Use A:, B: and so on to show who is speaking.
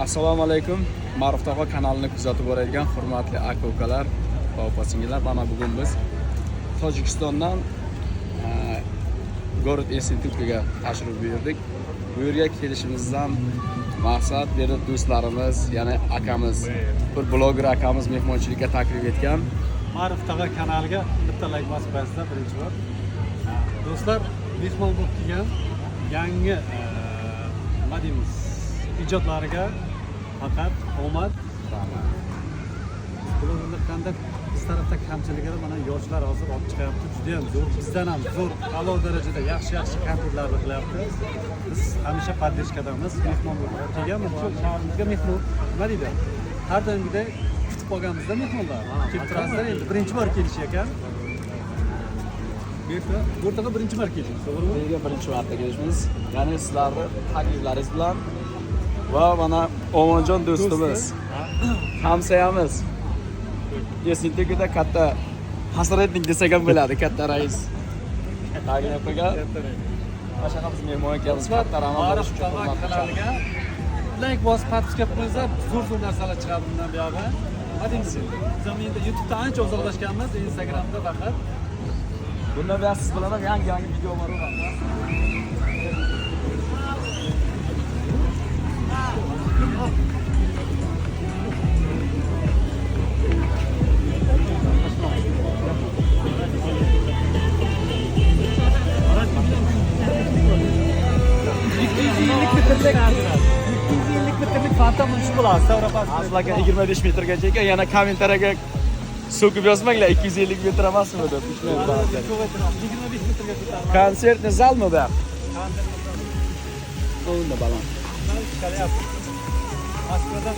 A: Assalomu alaykum. Ma'ruf Tog'a kanalini kuzatib boradigan hurmatli aka-ukalar va opa-singillar, mana bugun biz Tojikistondan Gorod institutiga tashrif buyurdik. Bu yerga kelishimizdan maqsad bu yerda do'stlarimiz, ya'ni akamiz, bir bloger akamiz mehmonchilikka taklif etgan.
B: Ma'ruf Tog'a kanaliga bitta like bosib qo'yasizlar birinchi bor. Do'stlar, mehmon bo'lib kelgan yangi nima deymiz, ijodlariga faqat omad. Blogerlikda biz tarafda kamchiligini mana yoshlar hozir olib chiqyapti. Juda ham zo'r, bizdan ham zo'r, a'lo darajada yaxshi kontentlarni qilyapti. Biz hamisha podдержкадamiz. Mehmon bo'lib kelganmiz, shu shaharimizga mehmon. Nima deydi? Har doimgidek kutib qolganmizda mehmonlar. Kelib turasizlar, endi birinchi bor kelish ekan. Bu yerga birinchi bor kelishimiz, to'g'rimi?
A: Bu yerga birinchi marta kelishimiz. Ya'ni sizlarni takliflaringiz bilan va mana Omonjon do'stimiz, hamsoyamiz. Institutda katta hasratning desak ham bo'ladi, katta rais. Taklif qilgan. O'shaqa biz mehmon ekanmiz, katta
B: Ma'ruf Tog'a kanaliga like bosib podpiska qo'yinglar, zo'r narsalar chiqadi bundan buyog'i. Nima deymiz? Biz ham endi YouTube'da ancha uzoqlashganmiz, Instagramda faqat.
A: Bundan buyon siz bilan yangi video bor.
B: Bitirlik fantom shu bo'ladi.
A: Aslida 25 metrgacha ekan, yana kommentariyaga so'kib yozmanglar, 250 metr emasmi deb.
B: 25 metrga ko'tarib.
A: Konsertni zalmi bu? Unda baland.
B: Moskvadan